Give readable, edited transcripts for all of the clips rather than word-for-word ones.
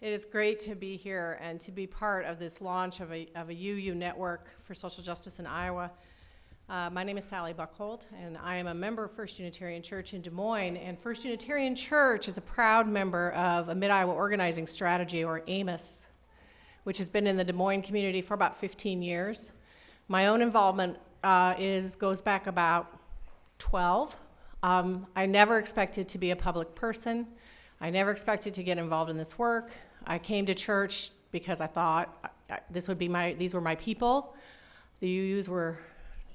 It is great to be here and to be part of this launch of a UU network for social justice in Iowa. My name is Sally Buckholt, and I am a member of First Unitarian Church in Des Moines. And First Unitarian Church is a proud member of a Mid-Iowa Organizing Strategy, or AMOS, which has been in the Des Moines community for about 15 years. My own involvement goes back about 12. I never expected to be a public person. I never expected to get involved in this work. I came to church because I thought these were my people. The UUs were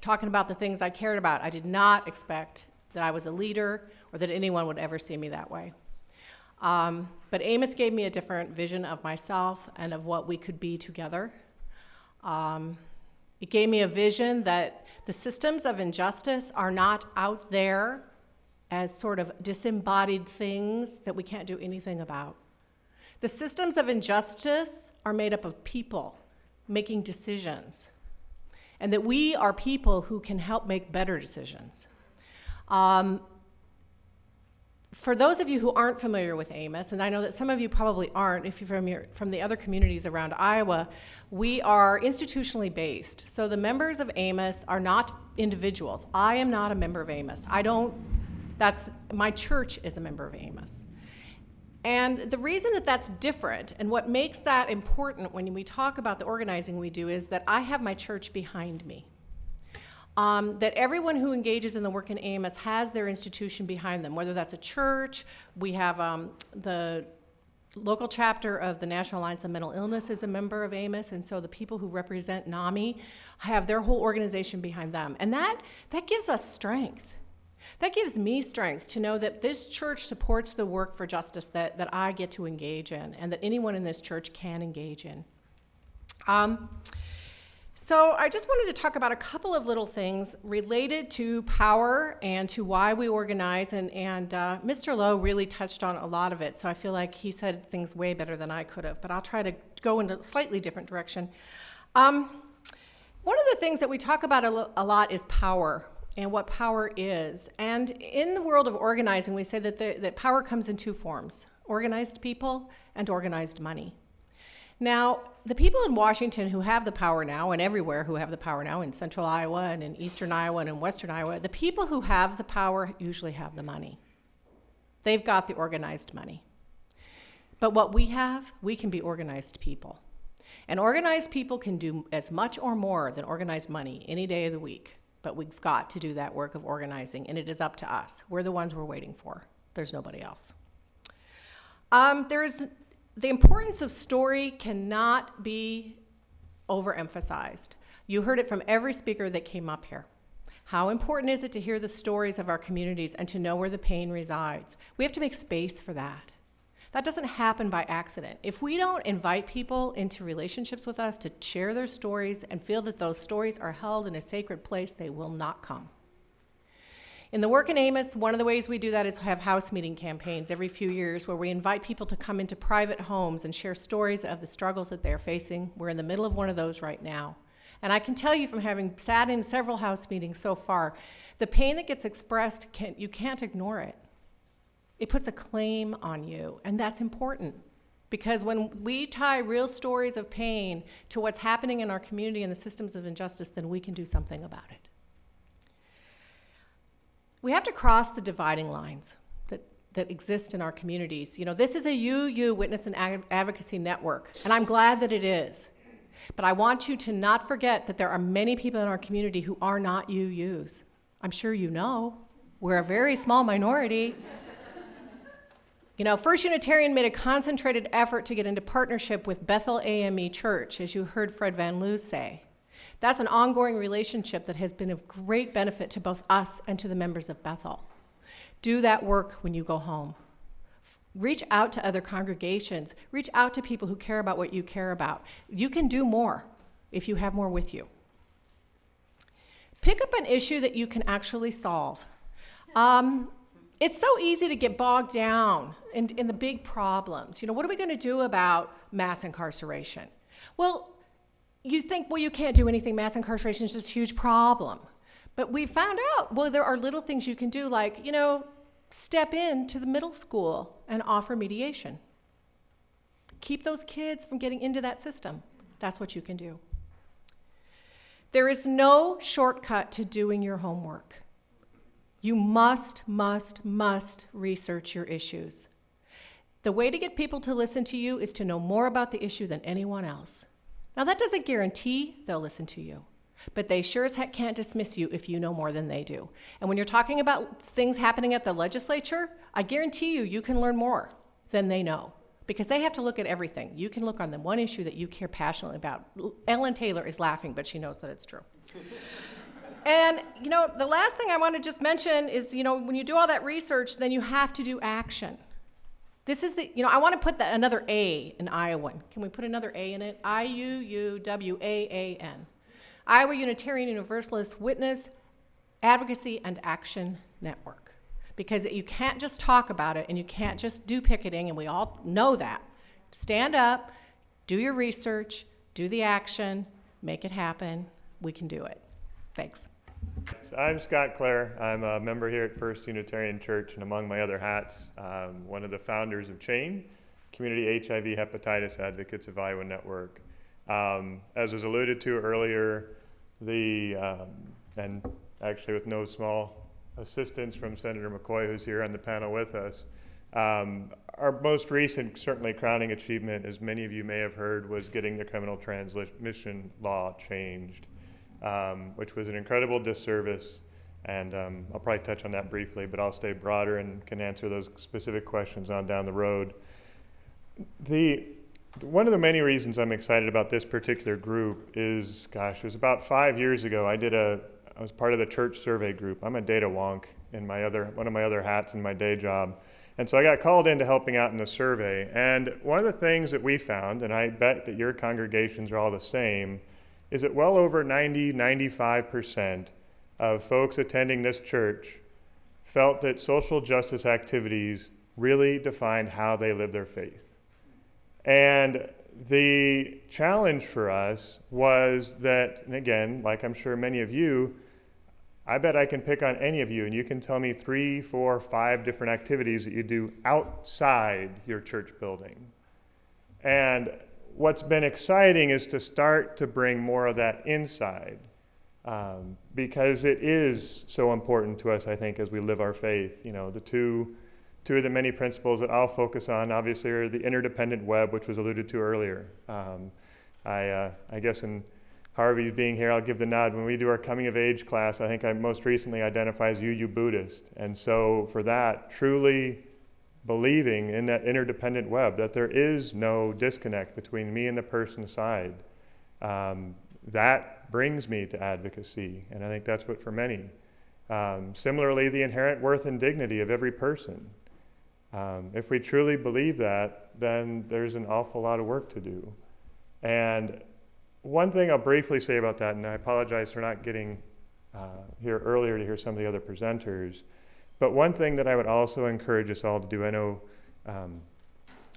talking about the things I cared about. I did not expect that I was a leader or that anyone would ever see me that way. But Amos gave me a different vision of myself and of what we could be together. It gave me a vision that the systems of injustice are not out there as sort of disembodied things that we can't do anything about. The systems of injustice are made up of people making decisions, and that we are people who can help make better decisions. For those of you who aren't familiar with AMOS, and I know that some of you probably aren't if you're from the other communities around Iowa, we are institutionally based. So the members of AMOS are not individuals. I am not a member of AMOS. My church is a member of AMOS. And the reason that that's different and what makes that important when we talk about the organizing we do is that I have my church behind me. That everyone who engages in the work in AMOS has their institution behind them, whether that's a church. We have the local chapter of the National Alliance on Mental Illness is a member of AMOS, and so the people who represent NAMI have their whole organization behind them. And that gives us strength. That gives me strength to know that this church supports the work for justice that I get to engage in and that anyone in this church can engage in. So I just wanted to talk about a couple of little things related to power and to why we organize, and Mr. Lowe really touched on a lot of it, so I feel like he said things way better than I could have, but I'll try to go in a slightly different direction. One of the things that we talk about a lot is power and what power is. And in the world of organizing, we say that power comes in two forms: organized people and organized money. Now, the people in Washington who have the power now, and everywhere who have the power now, in central Iowa and in eastern Iowa and in western Iowa, the people who have the power usually have the money. They've got the organized money. But what we have, we can be organized people. And organized people can do as much or more than organized money any day of the week. But we've got to do that work of organizing, and it is up to us. We're the ones we're waiting for. There's nobody else. The importance of story cannot be overemphasized. You heard it from every speaker that came up here. How important is it to hear the stories of our communities and to know where the pain resides? We have to make space for that. That doesn't happen by accident. If we don't invite people into relationships with us to share their stories and feel that those stories are held in a sacred place, they will not come. In the work in AMOS, one of the ways we do that is have house meeting campaigns every few years where we invite people to come into private homes and share stories of the struggles that they're facing. We're in the middle of one of those right now. And I can tell you from having sat in several house meetings so far, the pain that gets expressed, you can't ignore it. It puts a claim on you, and that's important. Because when we tie real stories of pain to what's happening in our community and the systems of injustice, then we can do something about it. We have to cross the dividing lines that exist in our communities. You know, this is a UU Witness and Advocacy Network, and I'm glad that it is. But I want you to not forget that there are many people in our community who are not UUs. I'm sure you know. We're a very small minority. You know, First Unitarian made a concentrated effort to get into partnership with Bethel AME Church, as you heard Fred Van Loo say. That's an ongoing relationship that has been of great benefit to both us and to the members of Bethel. Do that work when you go home. Reach out to other congregations. Reach out to people who care about what you care about. You can do more if you have more with you. Pick up an issue that you can actually solve. It's so easy to get bogged down in the big problems. You know, what are we going to do about mass incarceration? Well, you think, well, you can't do anything. Mass incarceration is just a huge problem. But we found out, well, there are little things you can do, like, you know, step into the middle school and offer mediation. keep those kids from getting into that system. That's what you can do. There is no shortcut to doing your homework. You must research your issues. The way to get people to listen to you is to know more about the issue than anyone else. Now, that doesn't guarantee they'll listen to you, but they sure as heck can't dismiss you if you know more than they do. And when you're talking about things happening at the legislature, I guarantee you can learn more than they know, because they have to look at everything. You can look on the one issue that you care passionately about. Ellen Taylor is laughing, but she knows that it's true. And, the last thing I want to just mention is, when you do all that research, then you have to do action. This is I want to put another A in Iowan. Can we put another A in it? IUUWAAN. Iowa Unitarian Universalist Witness, Advocacy, and Action Network. Because you can't just talk about it, and you can't just do picketing, and we all know that. Stand up, do your research, do the action, make it happen. We can do it. Thanks. I'm Scott Clare. I'm a member here at First Unitarian Church, and among my other hats, one of the founders of CHAIN, Community HIV Hepatitis Advocates of Iowa Network. As was alluded to earlier, and actually with no small assistance from Senator McCoy, who's here on the panel with us, our most recent, certainly crowning achievement, as many of you may have heard, was getting the criminal transmission law changed. Which was an incredible disservice, and I'll probably touch on that briefly, but I'll stay broader and can answer those specific questions on down the road. One of the many reasons I'm excited about this particular group is, it was about 5 years ago. I was part of the church survey group. I'm a data wonk in one of my other hats in my day job. And so I got called into helping out in the survey. And one of the things that we found, and I bet that your congregations are all the same, is that well over 95% of folks attending this church felt that social justice activities really defined how they live their faith. And the challenge for us was that, and again, like I'm sure many of you, I bet I can pick on any of you, and you can tell me 3, 4, 5 different activities that you do outside your church building. And what's been exciting is to start to bring more of that inside, because it is so important to us, I think, as we live our faith. The two of the many principles that I'll focus on, obviously, are the interdependent web, which was alluded to earlier. I guess in Harvey being here, I'll give the nod. When we do our coming of age class, I think I most recently identify as UU Buddhist. And so for that, truly believing in that interdependent web, that there is no disconnect between me and the person aside, that brings me to advocacy, and I think that's what for many. Similarly, the inherent worth and dignity of every person. If we truly believe that, then there's an awful lot of work to do. And one thing I'll briefly say about that, and I apologize for not getting here earlier to hear some of the other presenters, but one thing that I would also encourage us all to do, I know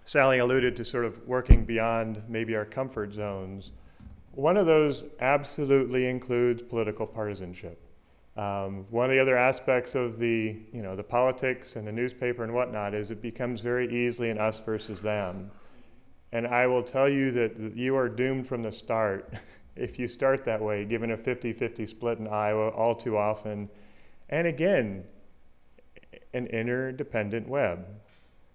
Sally alluded to sort of working beyond maybe our comfort zones. One of those absolutely includes political partisanship. One of the other aspects of the politics and the newspaper and whatnot is it becomes very easily an us versus them. And I will tell you that you are doomed from the start if you start that way, given a 50-50 split in Iowa all too often. And again, an interdependent web.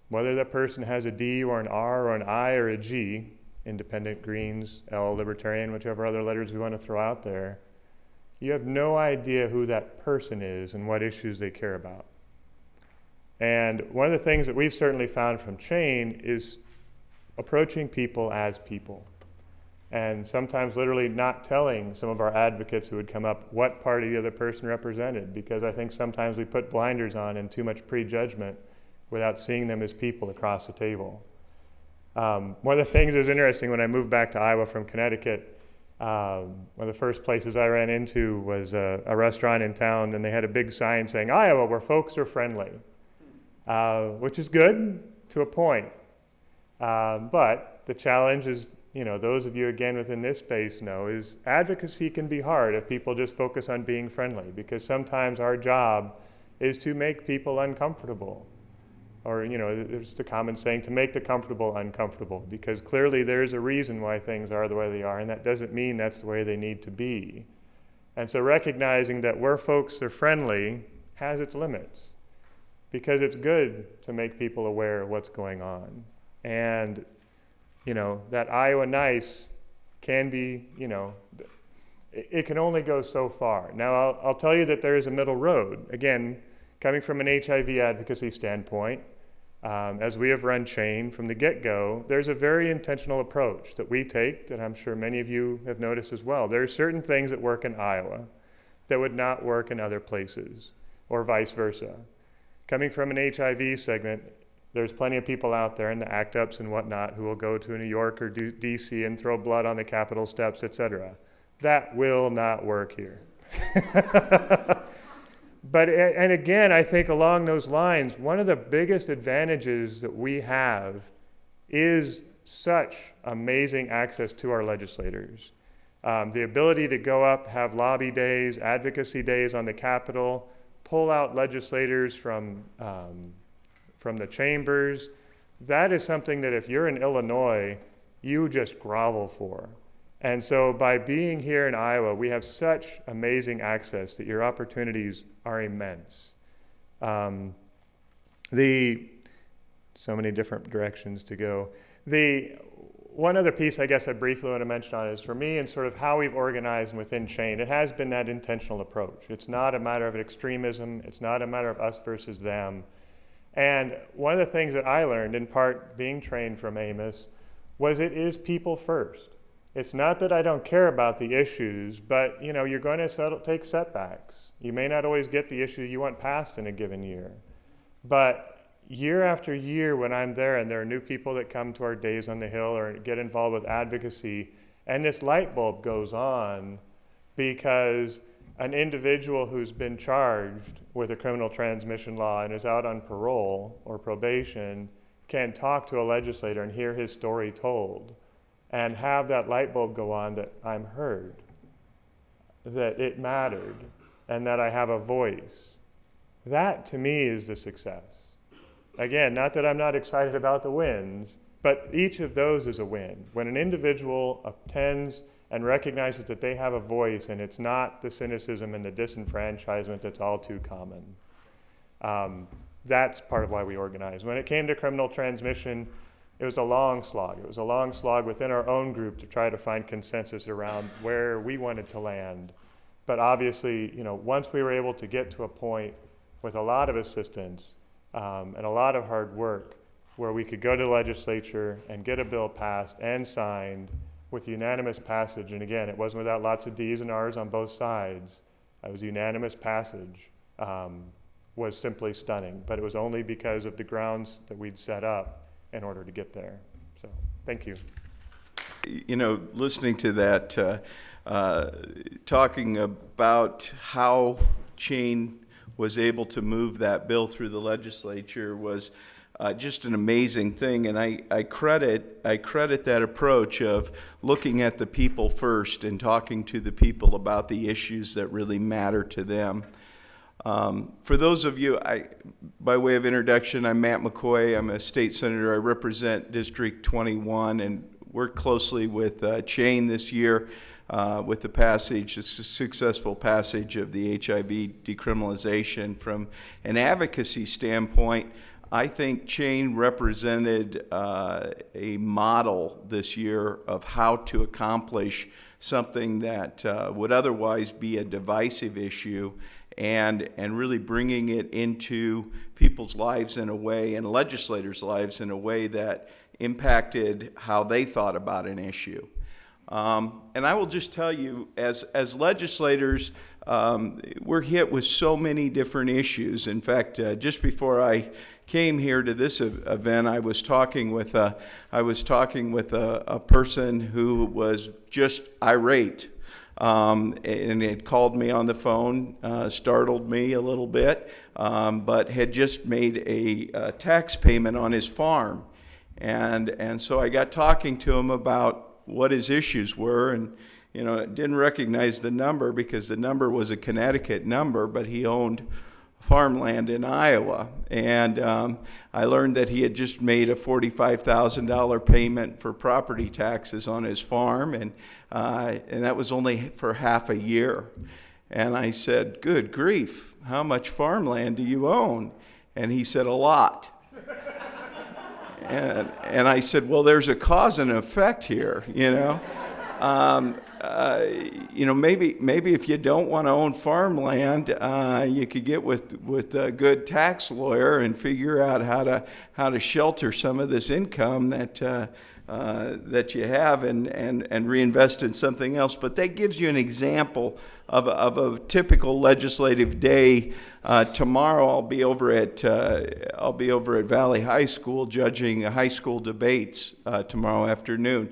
Whether that person has a D or an R or an I or a G, independent, Greens, L, Libertarian, whichever other letters we want to throw out there, you have no idea who that person is and what issues they care about. And one of the things that we've certainly found from CHAIN is approaching people as people. And sometimes literally not telling some of our advocates who would come up what party the other person represented, because I think sometimes we put blinders on and too much prejudgment without seeing them as people across the table. One of the things that was interesting when I moved back to Iowa from Connecticut, one of the first places I ran into was a restaurant in town, and they had a big sign saying, "Iowa, where folks are friendly," which is good to a point. But the challenge is, those of you again within this space know, is advocacy can be hard if people just focus on being friendly, because sometimes our job is to make people uncomfortable, or, there's the common saying, to make the comfortable uncomfortable, because clearly there's a reason why things are the way they are, and that doesn't mean that's the way they need to be. And so recognizing that where folks are friendly has its limits, because it's good to make people aware of what's going on. And, that Iowa nice can be, it can only go so far. Now, I'll tell you that there is a middle road. Again, coming from an HIV advocacy standpoint, as we have run Chain from the get-go, there's a very intentional approach that we take that I'm sure many of you have noticed as well. There are certain things that work in Iowa that would not work in other places, or vice versa. Coming from an HIV segment, there's plenty of people out there in the ACT-UPs and whatnot who will go to New York or DC and throw blood on the Capitol steps, etc. That will not work here. And again, I think along those lines, one of the biggest advantages that we have is such amazing access to our legislators. The ability to go up, have lobby days, advocacy days on the Capitol, pull out legislators from the chambers. That is something that if you're in Illinois, you just grovel for. And so by being here in Iowa, we have such amazing access that your opportunities are immense. So many different directions to go. One other piece I guess I briefly want to mention on is for me and sort of how we've organized within Chain, it has been that intentional approach. It's not a matter of extremism. It's not a matter of us versus them. And one of the things that I learned, in part being trained from Amos, was it is people first. It's not that I don't care about the issues, but you're going to take setbacks. You may not always get the issue you want passed in a given year. But year after year when I'm there and there are new people that come to our days on the Hill or get involved with advocacy, and this light bulb goes on because an individual who's been charged with a criminal transmission law and is out on parole or probation can talk to a legislator and hear his story told, and have that light bulb go on that I'm heard, that it mattered, and that I have a voice. That, to me, is the success. Again, not that I'm not excited about the wins, but each of those is a win. When an individual attends and recognizes that they have a voice, and it's not the cynicism and the disenfranchisement that's all too common. That's part of why we organize. When it came to criminal transmission, it was a long slog. It was a long slog within our own group to try to find consensus around where we wanted to land. But obviously, once we were able to get to a point with a lot of assistance and a lot of hard work where we could go to the legislature and get a bill passed and signed with unanimous passage, and again, it wasn't without lots of D's and R's on both sides. It was unanimous passage, was simply stunning. But it was only because of the grounds that we'd set up in order to get there. So, thank you. Listening to that, talking about how Chain was able to move that bill through the legislature was just an amazing thing, and I credit that approach of looking at the people first and talking to the people about the issues that really matter to them. For those of you, by way of introduction, I'm Matt McCoy. I'm a state senator. I represent District 21 and worked closely with Chain this year with the successful passage of the HIV decriminalization. From an advocacy standpoint, I think Chain represented a model this year of how to accomplish something that would otherwise be a divisive issue, and really bringing it into people's lives in a way, and legislators' lives in a way that impacted how they thought about an issue. And I will just tell you, as legislators, we're hit with so many different issues. In fact, just before I came here to this event, I was talking with a person who was just irate. And had called me on the phone, startled me a little bit, but had just made a tax payment on his farm. And so I got talking to him about what his issues were, and didn't recognize the number because the number was a Connecticut number, but he owned farmland in Iowa. And I learned that he had just made a $45,000 payment for property taxes on his farm, and that was only for half a year. And I said, "Good grief, how much farmland do you own?" And he said, "A lot." And I said, "Well, there's a cause and effect here, you know. Maybe if you don't want to own farmland, you could get with a good tax lawyer and figure out how to shelter some of this income that you have and reinvest in something else." But that gives you an example of a typical legislative day. Tomorrow I'll be over at Valley High School judging high school debates tomorrow afternoon.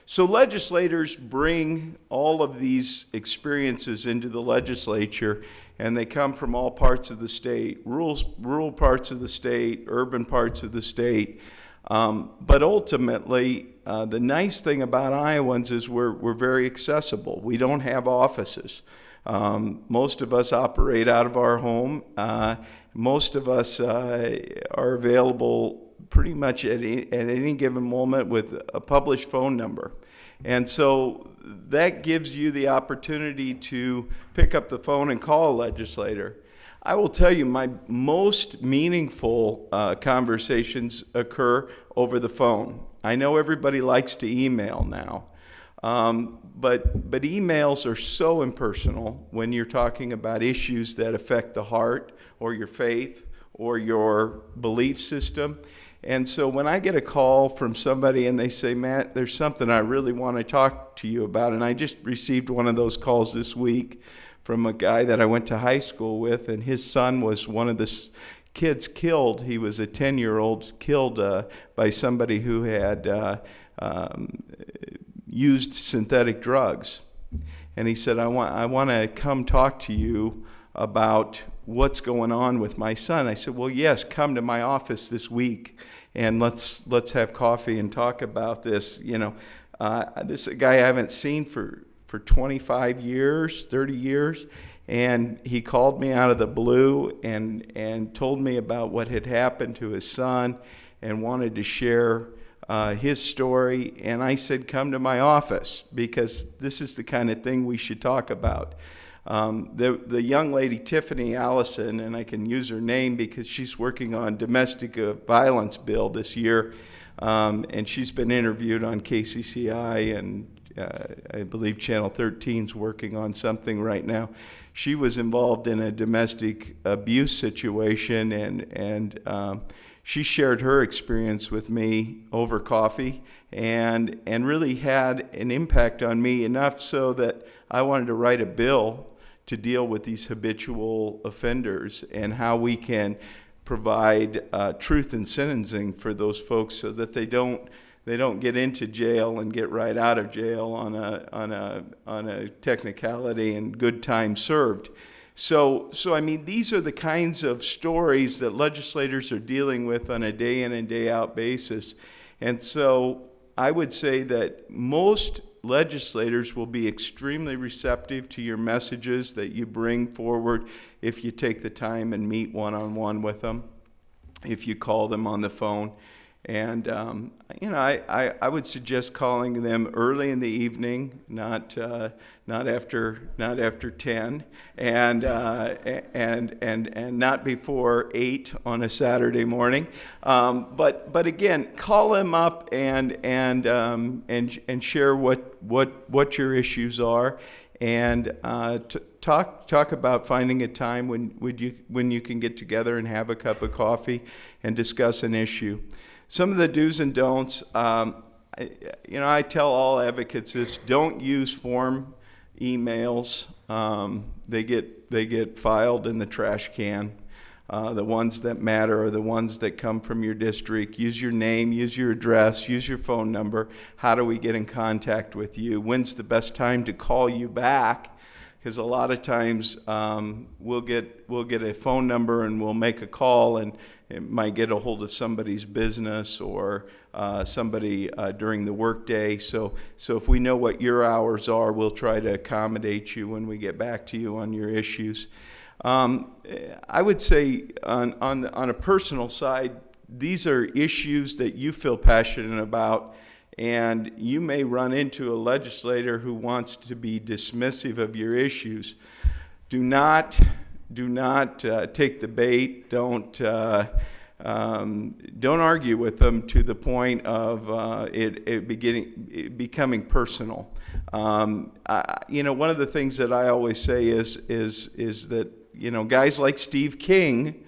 So legislators bring all of these experiences into the legislature, and they come from all parts of the state, rural parts of the state, urban parts of the state. But ultimately, the nice thing about Iowans is we're very accessible. We don't have offices. Most of us operate out of our home. Most of us are available pretty much at any given moment with a published phone number. And so that gives you the opportunity to pick up the phone and call a legislator. I will tell you, my most meaningful conversations occur over the phone. I know everybody likes to email now, but emails are so impersonal when you're talking about issues that affect the heart or your faith or your belief system. And so when I get a call from somebody and they say, "Matt, there's something I really want to talk to you about," and I just received one of those calls this week from a guy that I went to high school with, and his son was one of the kids killed. He was a 10-year-old killed by somebody who had used synthetic drugs. And he said, I want to come talk to you about what's going on with my son. I said, "Well, yes, come to my office this week and let's have coffee and talk about this." This is a guy I haven't seen for 25 years, 30 years, and he called me out of the blue and told me about what had happened to his son and wanted to share his story. And I said, "Come to my office, because this is the kind of thing we should talk about." The young lady, Tiffany Allison, and I can use her name because she's working on domestic violence bill this year, and she's been interviewed on KCCI, and I believe Channel 13's working on something right now. She was involved in a domestic abuse situation, and she shared her experience with me over coffee, and really had an impact on me enough so that I wanted to write a bill to deal with these habitual offenders and how we can provide truth in sentencing for those folks so that they don't get into jail and get right out of jail on a technicality and good time served. So I mean, these are the kinds of stories that legislators are dealing with on a day in and day out basis. And so I would say that most legislators will be extremely receptive to your messages that you bring forward if you take the time and meet one-on-one with them, if you call them on the phone. And I would suggest calling them early in the evening, not after 10, and not before 8 on a Saturday morning. But again, call them up and share what your issues are, and talk about finding a time when you can get together and have a cup of coffee and discuss an issue. Some of the do's and don'ts, I tell all advocates this: don't use form emails. They get filed in the trash can. The ones that matter are the ones that come from your district. Use your name, use your address, use your phone number. How do we get in contact with you? When's the best time to call you back? Because a lot of times we'll get a phone number and we'll make a call, and it might get a hold of somebody's business or somebody during the workday. So if we know what your hours are, we'll try to accommodate you when we get back to you on your issues. I would say on a personal side, these are issues that you feel passionate about, and you may run into a legislator who wants to be dismissive of your issues. Do not take the bait. Don't argue with them to the point of it becoming personal. One of the things that I always say is that guys like Steve King,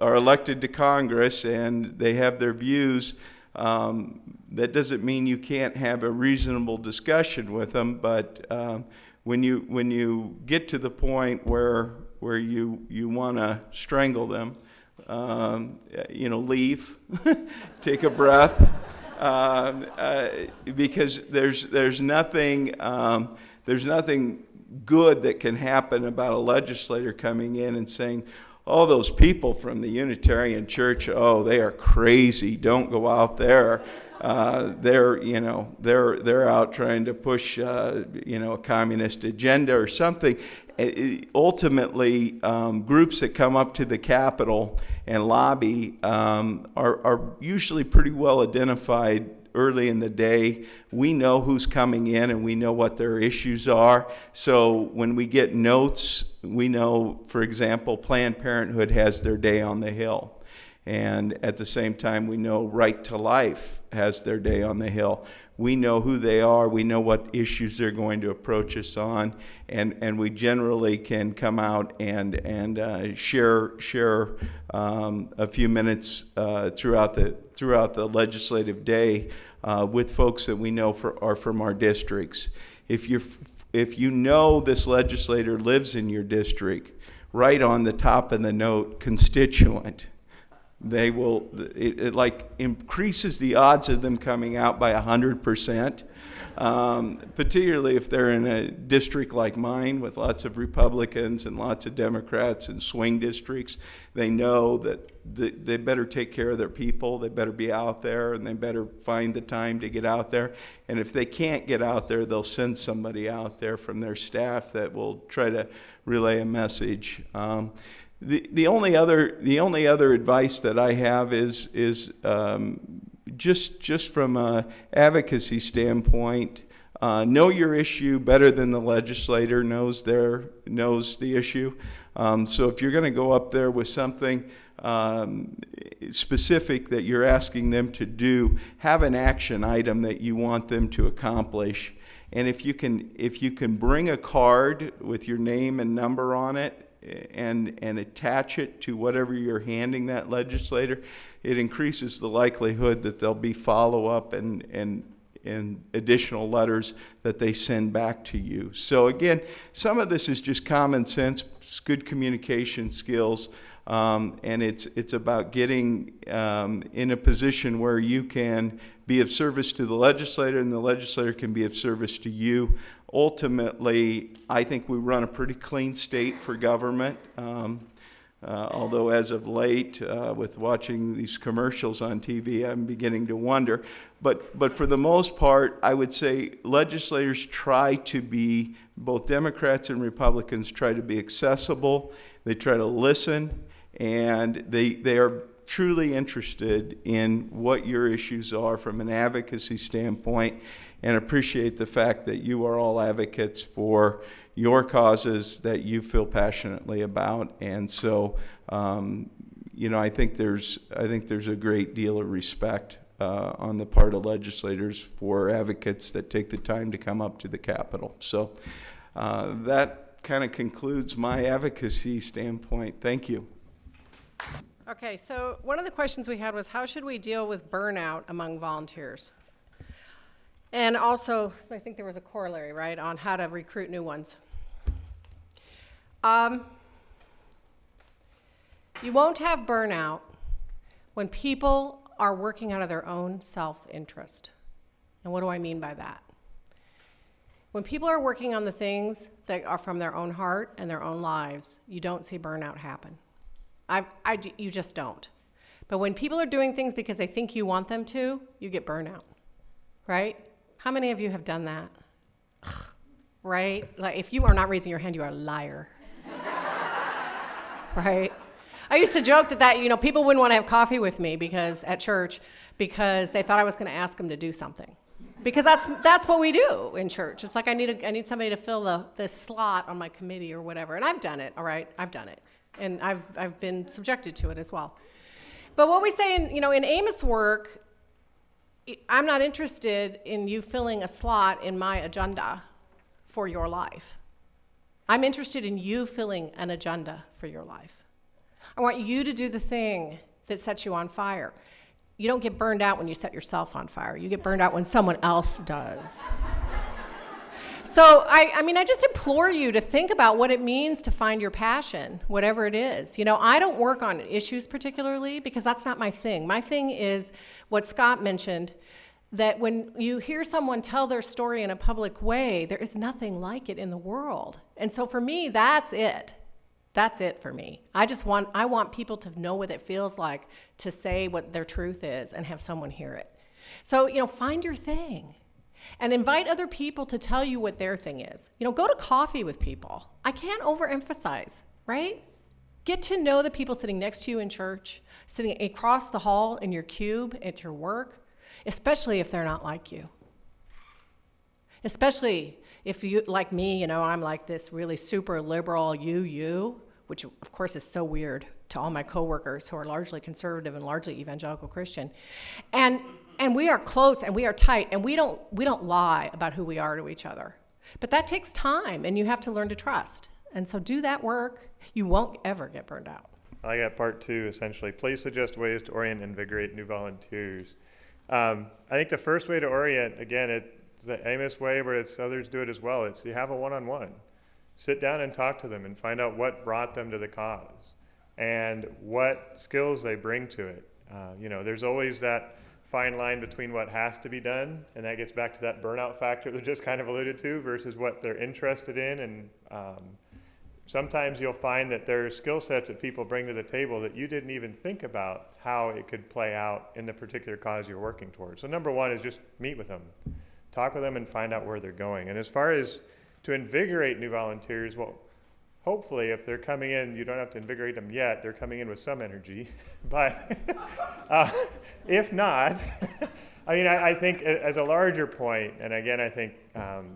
are elected to Congress and they have their views. That doesn't mean you can't have a reasonable discussion with them, but when you get to the point where you want to strangle them, leave, take a breath, because there's nothing good that can happen about a legislator coming in and saying, "Oh, those people from the Unitarian Church, oh, they are crazy. Don't go out there. They're out trying to push a communist agenda or something." Ultimately, groups that come up to the Capitol and lobby are usually pretty well identified early in the day. We know who's coming in and we know what their issues are. So when we get notes, we know, for example, Planned Parenthood has their day on the Hill. And at the same time, we know Right to Life has their day on the Hill. We know who they are. We know what issues they're going to approach us on. And we generally can come out and share a few minutes throughout the legislative day with folks that we know are from our districts. If you know this legislator lives in your district, write on the top of the note, "constituent." It increases the odds of them coming out by 100%, particularly if they're in a district like mine with lots of Republicans and lots of Democrats and swing districts. They know that they better take care of their people, they better be out there, and they better find the time to get out there. And if they can't get out there, they'll send somebody out there from their staff that will try to relay a message. The only other advice that I have is just from an advocacy standpoint, know your issue better than the legislator knows the issue. So if you're going to go up there with something specific that you're asking them to do, have an action item that you want them to accomplish. And if you can bring a card with your name and number on it, and attach it to whatever you're handing that legislator, it increases the likelihood that there'll be follow-up and additional letters that they send back to you. So again, some of this is just common sense, good communication skills, and it's about getting in a position where you can be of service to the legislator and the legislator can be of service to you. Ultimately, I think we run a pretty clean state for government, although as of late, with watching these commercials on TV, I'm beginning to wonder. But for the most part, I would say legislators try to be, both Democrats and Republicans try to be accessible, they try to listen, and they are truly interested in what your issues are from an advocacy standpoint, and appreciate the fact that you are all advocates for your causes that you feel passionately about. And so, I think there's a great deal of respect on the part of legislators for advocates that take the time to come up to the Capitol. So that kind of concludes my advocacy standpoint. Thank you. Okay, so one of the questions we had was, how should we deal with burnout among volunteers? And also, I think there was a corollary, right, on how to recruit new ones. You won't have burnout when people are working out of their own self-interest. And what do I mean by that? When people are working on the things that are from their own heart and their own lives, you don't see burnout happen. You just don't. But when people are doing things because they think you want them to, you get burnout, right? How many of you have done that? right? Like, if you are not raising your hand, you are a liar, right? I used to joke that people wouldn't want to have coffee with me at church because they thought I was going to ask them to do something. Because that's what we do in church. It's like I need somebody to fill the slot on my committee or whatever. And I've done it, all right? I've done it. And I've been subjected to it as well. But what we say in Amos' work, I'm not interested in you filling a slot in my agenda for your life. I'm interested in you filling an agenda for your life. I want you to do the thing that sets you on fire. You don't get burned out when you set yourself on fire. You get burned out when someone else does. So, I just implore you to think about what it means to find your passion, whatever it is. I don't work on issues particularly because that's not my thing. My thing is what Scott mentioned, that when you hear someone tell their story in a public way, there is nothing like it in the world. And so for me, that's it. That's it for me. I want people to know what it feels like to say what their truth is and have someone hear it. So, find your thing and invite other people to tell you what their thing is. Go to coffee with people. I can't overemphasize, right? Get to know the people sitting next to you in church, sitting across the hall in your cube at your work, especially if they're not like you. Especially if you, like me, I'm like this really super liberal you, which of course is so weird to all my coworkers who are largely conservative and largely evangelical Christian. And we are close and we are tight and we don't lie about who we are to each other. But that takes time and you have to learn to trust. And so do that work. You won't ever get burned out. I got part 2, essentially. Please suggest ways to orient and invigorate new volunteers. I think the first way to orient, again, it's the Amos way, but others do it as well. It's you have a one-on-one. Sit down and talk to them and find out what brought them to the cause and what skills they bring to it. There's always that fine line between what has to be done, and that gets back to that burnout factor that just kind of alluded to, versus what they're interested in. And sometimes you'll find that there are skill sets that people bring to the table that you didn't even think about how it could play out in the particular cause you're working towards. So number 1 is just meet with them. Talk with them and find out where they're going. And as far as to invigorate new volunteers, well, hopefully if they're coming in, you don't have to invigorate them yet. They're coming in with some energy. But if not, I think as a larger point, and again, I think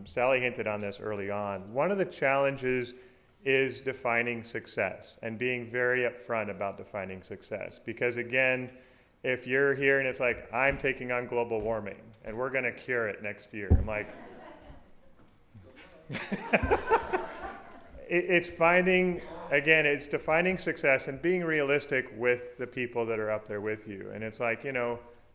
Sally hinted on this early on, one of the challenges is defining success and being very upfront about defining success. Because again, if you're here and it's like, I'm taking on global warming and we're going to cure it next year, I'm like, it's defining success and being realistic with the people that are up there with you. And it's like,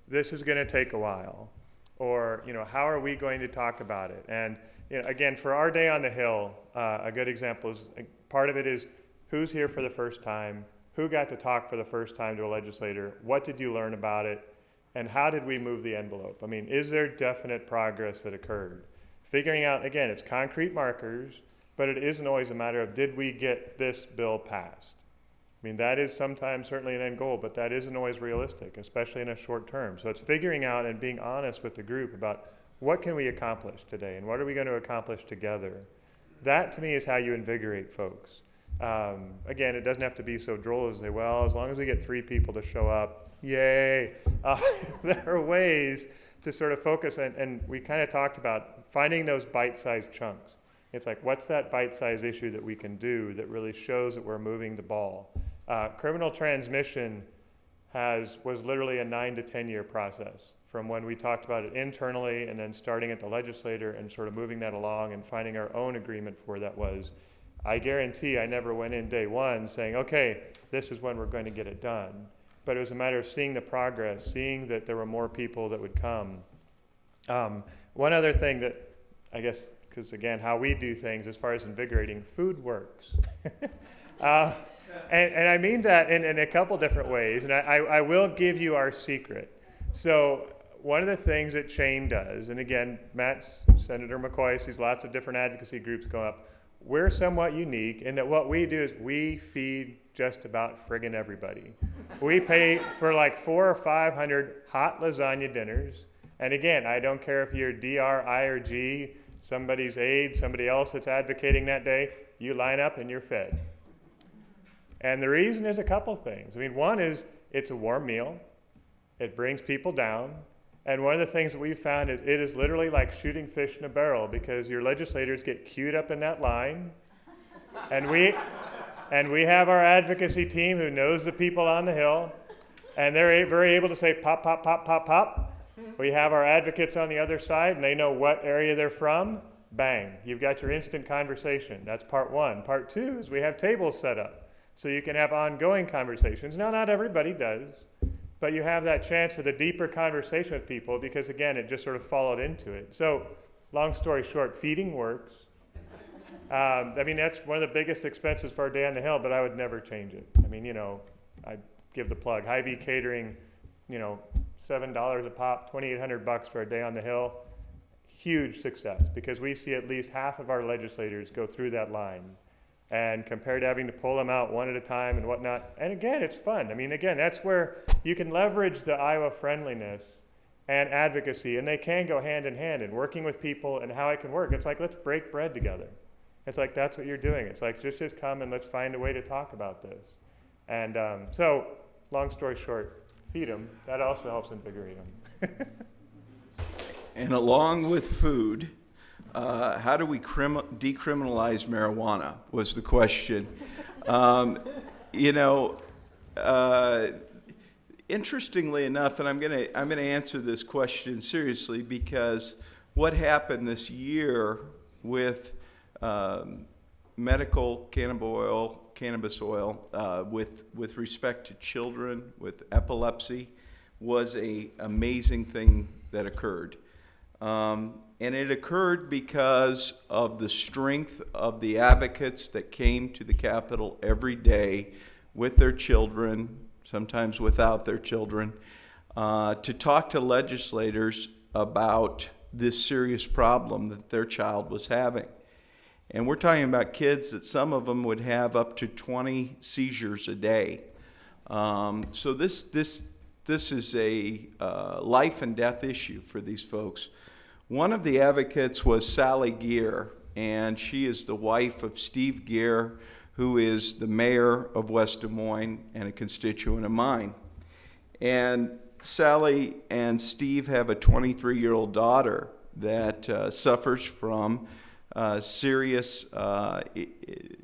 this is going to take a while. Or, how are we going to talk about it? And, again, for our day on the Hill, a good example is, part of it is who's here for the first time, who got to talk for the first time to a legislator, what did you learn about it, and how did we move the envelope? Is there definite progress that occurred? Figuring out, again, it's concrete markers, but it isn't always a matter of did we get this bill passed? That is sometimes certainly an end goal, but that isn't always realistic, especially in a short term. So it's figuring out and being honest with the group about what can we accomplish today and what are we going to accomplish together. That, to me, is how you invigorate folks. Again, it doesn't have to be so droll as say, well, as long as we get 3 people to show up, yay. There are ways to sort of focus, and we kind of talked about finding those bite-sized chunks. It's like, what's that bite-sized issue that we can do that really shows that we're moving the ball? Criminal transmission was literally a 9 to 10 year process from when we talked about it internally and then starting at the legislature and sort of moving that along and finding our own agreement for that was. I guarantee I never went in day 1 saying, okay, this is when we're going to get it done. But it was a matter of seeing the progress, seeing that there were more people that would come. One other thing that I guess, because again, how we do things as far as invigorating, food works. And I mean that in a couple different ways, and I will give you our secret. So one of the things that Chain does, and again, Senator McCoy sees lots of different advocacy groups go up, we're somewhat unique in that what we do is we feed just about friggin' everybody. We pay for like 400 or 500 hot lasagna dinners, and again, I don't care if you're DR, I, or G, somebody's aide, somebody else that's advocating that day, you line up and you're fed. And the reason is a couple things. I mean, one is it's a warm meal. It brings people down. And one of the things that we've found is it is literally like shooting fish in a barrel, because your legislators get queued up in that line. And we have our advocacy team who knows the people on the Hill, and they're very able to say pop, pop, pop, pop, pop. We have our advocates on the other side, and they know what area they're from. Bang, you've got your instant conversation. That's part one. Part two is we have tables set up so you can have ongoing conversations. Now, not everybody does, but you have that chance for the deeper conversation with people, because again, it just sort of followed into it. So, long story short, feeding works. I mean, that's one of the biggest expenses for our day on the Hill, but I would never change it. I mean, I give the plug. Hy-Vee Catering, $7 a pop, $2,800 for a day on the Hill. Huge success, because we see at least half of our legislators go through that line. And compared to having to pull them out one at a time and whatnot, and again, it's fun. I mean, again, that's where you can leverage the Iowa friendliness and advocacy, and they can go hand in hand, and working with people and how it can work. It's like, let's break bread together. It's like, that's what you're doing. It's like, just come and let's find a way to talk about this. And so, long story short, feed them. That also helps invigorate them. And along with food, how do we decriminalize marijuana was the question. Interestingly enough, and I'm gonna answer this question seriously, because what happened this year with medical cannabis oil, with respect to children with epilepsy, was an amazing thing that occurred. And it occurred because of the strength of the advocates that came to the Capitol every day with their children, sometimes without their children, to talk to legislators about this serious problem that their child was having. And we're talking about kids that some of them would have up to 20 seizures a day. So this is a life and death issue for these folks. One of the advocates was Sally Geer, and she is the wife of Steve Geer, who is the mayor of West Des Moines and a constituent of mine. And Sally and Steve have a 23-year-old daughter that suffers from serious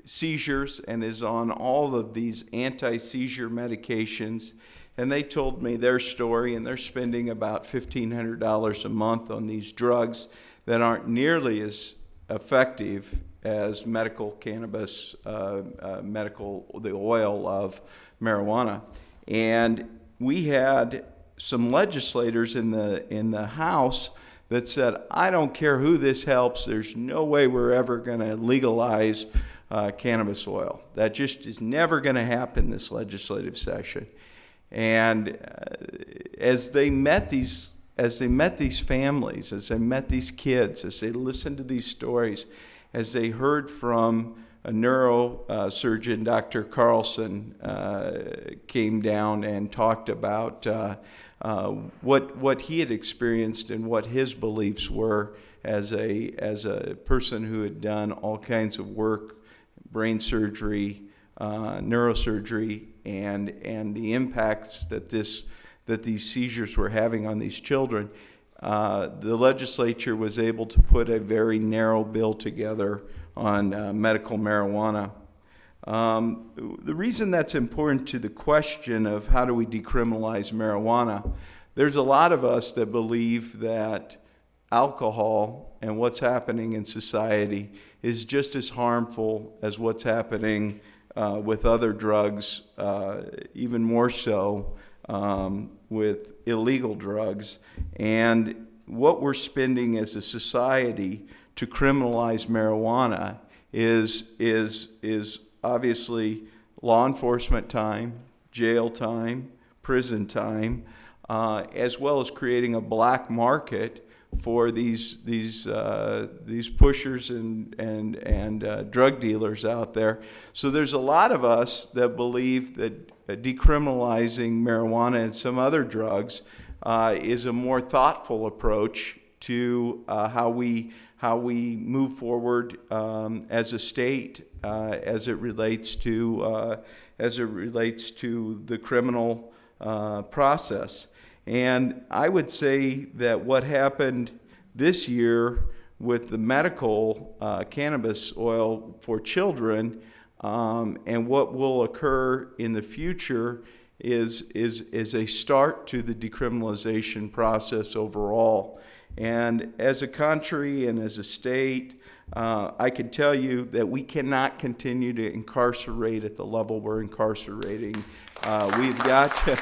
seizures and is on all of these anti-seizure medications. And they told me their story, and they're spending about $1,500 a month on these drugs that aren't nearly as effective as medical cannabis, the oil of marijuana. And we had some legislators in the House that said, I don't care who this helps, there's no way we're ever going to legalize cannabis oil. That just is never going to happen this legislative session. And as they met these families, as they met these kids, as they listened to these stories, as they heard from a neurosurgeon, Dr. Carlson, came down and talked about what he had experienced and what his beliefs were as a person who had done all kinds of work, brain surgery, neurosurgery, and the impacts that these seizures were having on these children. The legislature was able to put a very narrow bill together on medical marijuana. The reason that's important to the question of how do we decriminalize marijuana, there's a lot of us that believe that alcohol and what's happening in society is just as harmful as what's happening with other drugs, even more so with illegal drugs. And what we're spending as a society to criminalize marijuana is obviously law enforcement time, jail time, prison time, as well as creating a black market for these pushers and drug dealers out there. So there's a lot of us that believe that decriminalizing marijuana and some other drugs is a more thoughtful approach to how we how we move forward as a state as it relates to the criminal process. And I would say that what happened this year with the medical cannabis oil for children and what will occur in the future is a start to the decriminalization process overall. And as a country and as a state, I can tell you that we cannot continue to incarcerate at the level we're incarcerating. We've got to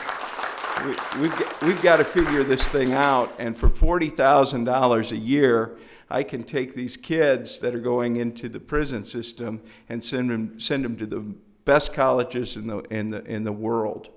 figure this thing out. And for $40,000 a year, I can take these kids that are going into the prison system and send them to the best colleges in the world.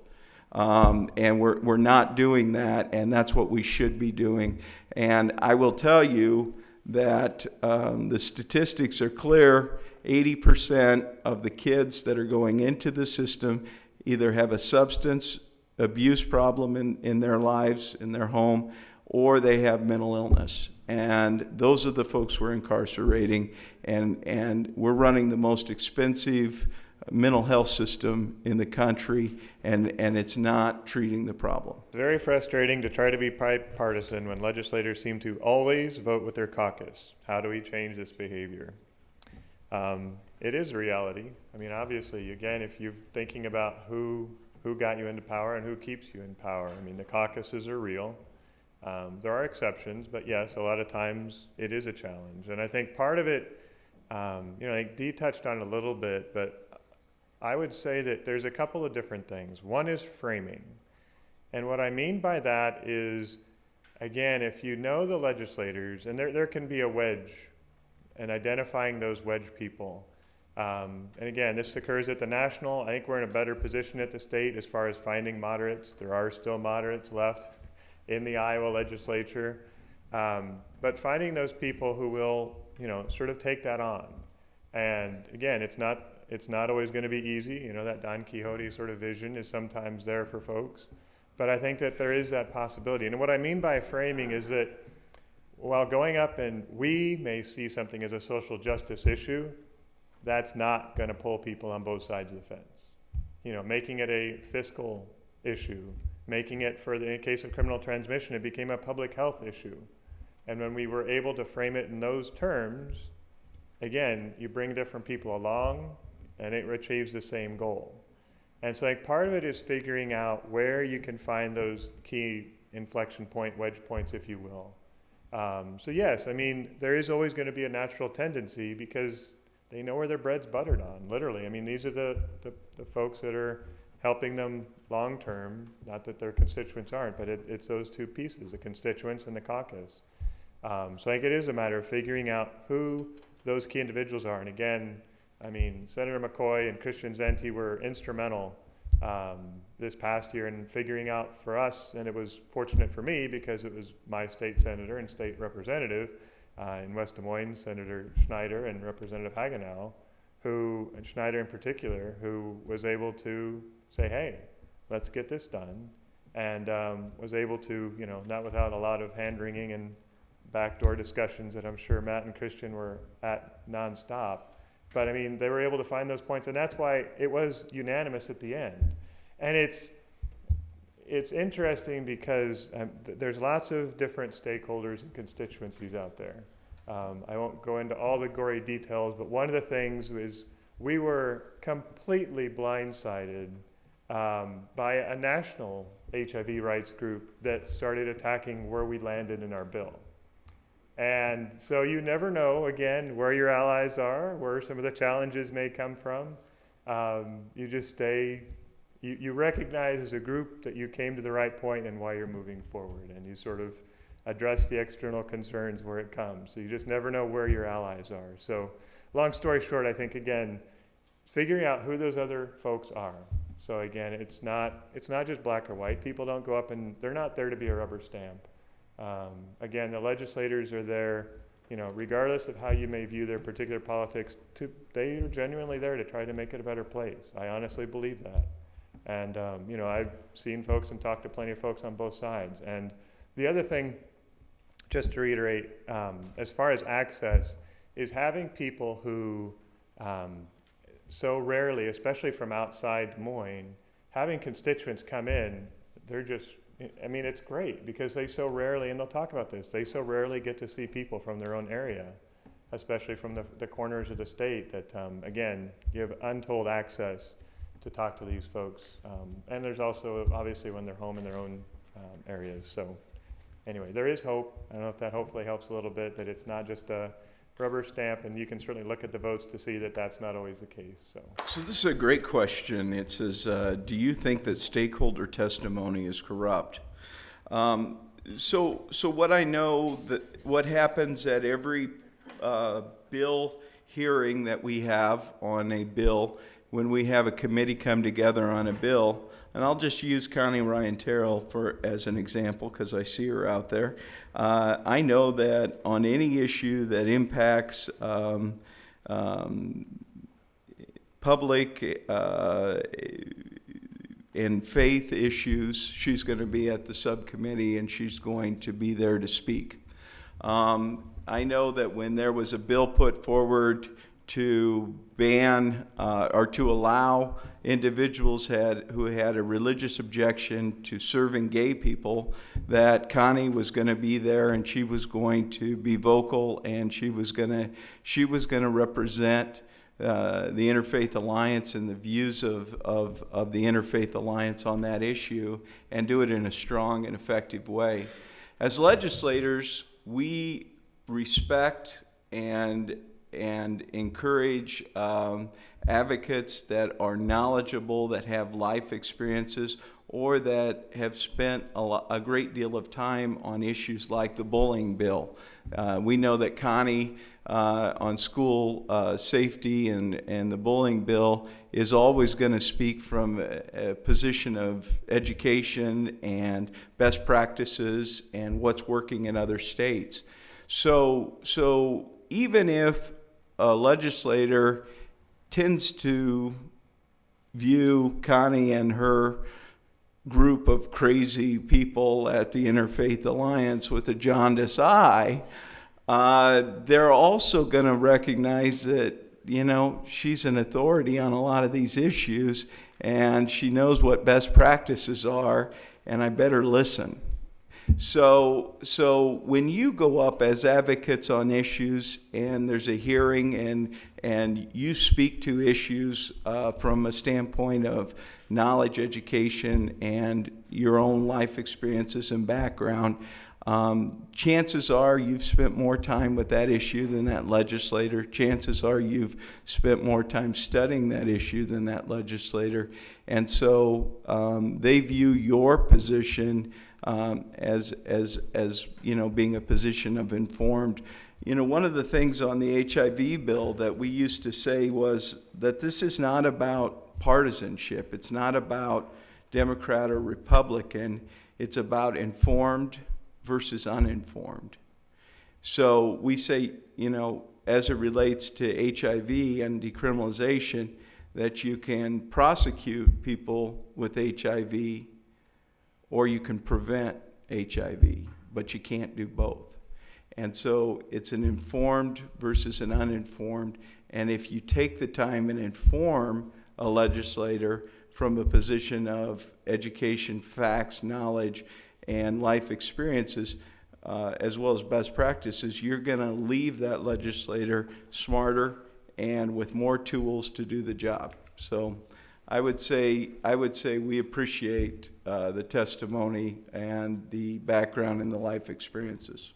And we're not doing that, and that's what we should be doing. And I will tell you that the statistics are clear. 80% of the kids that are going into the system either have a substance abuse problem in their lives, in their home, or they have mental illness. And those are the folks we're incarcerating, and we're running the most expensive mental health system in the country, and it's not treating the problem. It's very frustrating to try to be bipartisan when legislators seem to always vote with their caucus. How do we change this behavior? It is a reality. I mean, obviously, again, if you're thinking about who got you into power and who keeps you in power, I mean, the caucuses are real. There are exceptions, but yes, a lot of times it is a challenge. And I think part of it, I think Dee touched on it a little bit, but I would say that there's a couple of different things. One is framing. And what I mean by that is, again, if you know the legislators, and there can be a wedge, and identifying those wedge people. And again, this occurs at the national. I think we're in a better position at the state as far as finding moderates. There are still moderates left in the Iowa legislature. But finding those people who will, sort of take that on. And again, it's not always going to be easy. That Don Quixote sort of vision is sometimes there for folks. But I think that there is that possibility. And what I mean by framing is that while going up and we may see something as a social justice issue, that's not going to pull people on both sides of the fence. Making it a fiscal issue, making it, in the case of criminal transmission, it became a public health issue. And when we were able to frame it in those terms, again, you bring different people along and it achieves the same goal. And so part of it is figuring out where you can find those key inflection point, wedge points, if you will. So yes, I mean, there is always going to be a natural tendency because they know where their bread's buttered on, literally. I mean, these are the folks that are helping them long term, not that their constituents aren't, but it's those two pieces, the constituents and the caucus. So I think it is a matter of figuring out who those key individuals are. And again, I mean, Senator McCoy and Christian Zenti were instrumental this past year in figuring out for us, and it was fortunate for me because it was my state senator and state representative in West Des Moines, Senator Schneider and Representative Hagenow, and Schneider in particular, who was able to say, hey, let's get this done, and was able to, not without a lot of hand-wringing and backdoor discussions that I'm sure Matt and Christian were at nonstop. But I mean, they were able to find those points, and that's why it was unanimous at the end. And it's interesting because there's lots of different stakeholders and constituencies out there. I won't go into all the gory details, but one of the things is we were completely blindsided by a national HIV rights group that started attacking where we landed in our bill. And so you never know, again, where your allies are, where some of the challenges may come from. You just you recognize as a group that you came to the right point and why you're moving forward, and you sort of address the external concerns where it comes. So you just never know where your allies are. So long story short, I think, again, figuring out who those other folks are. So again, it's not just black or white. People don't go up and they're not there to be a rubber stamp. Again, the legislators are there, regardless of how you may view their particular politics, they are genuinely there to try to make it a better place. I honestly believe that. And, I've seen folks and talked to plenty of folks on both sides. And the other thing just to reiterate, as far as access, is having people who so rarely, especially from outside Des Moines, having constituents come in, they're just, I mean, it's great because they so rarely, and they'll talk about this, they so rarely get to see people from their own area, especially from the corners of the state that, again, you have untold access to talk to these folks. And there's also, obviously, when they're home in their own areas. So anyway, there is hope. I don't know if that hopefully helps a little bit, that it's not just a rubber stamp, and you can certainly look at the votes to see that that's not always the case. So this is a great question. It says, do you think that stakeholder testimony is corrupt? So what I know, that what happens at every bill hearing that we have on a bill, when we have a committee come together on a bill, and I'll just use Connie Ryan Terrell as an example because I see her out there. I know that on any issue that impacts public and faith issues, she's going to be at the subcommittee and she's going to be there to speak. I know that when there was a bill put forward to ban or to allow individuals who had a religious objection to serving gay people, that Connie was going to be there and she was going to be vocal, and she was going to represent the Interfaith Alliance and the views of the Interfaith Alliance on that issue, and do it in a strong and effective way. As legislators, we respect and encourage advocates that are knowledgeable, that have life experiences, or that have spent a great deal of time on issues like the bullying bill. We know that Connie on school safety and the bullying bill is always going to speak from a position of education and best practices and what's working in other states. So even if a legislator tends to view Connie and her group of crazy people at the Interfaith Alliance with a jaundiced eye, they're also going to recognize that, you know, she's an authority on a lot of these issues, and she knows what best practices are, and I better listen. So when you go up as advocates on issues and there's a hearing and you speak to issues from a standpoint of knowledge, education, and your own life experiences and background, chances are you've spent more time with that issue than that legislator. Chances are you've spent more time studying that issue than that legislator. And so they view your position as you know, being a position of informed. You know, one of the things on the HIV bill that we used to say was that this is not about partisanship. It's not about Democrat or Republican. It's about informed versus uninformed. So we say, you know, as it relates to HIV and decriminalization, that you can prosecute people with HIV or you can prevent HIV, but you can't do both. And so it's an informed versus an uninformed. And if you take the time and inform a legislator from a position of education, facts, knowledge, and life experiences, as well as best practices, you're going to leave that legislator smarter and with more tools to do the job. So I would say we appreciate the testimony and the background and the life experiences.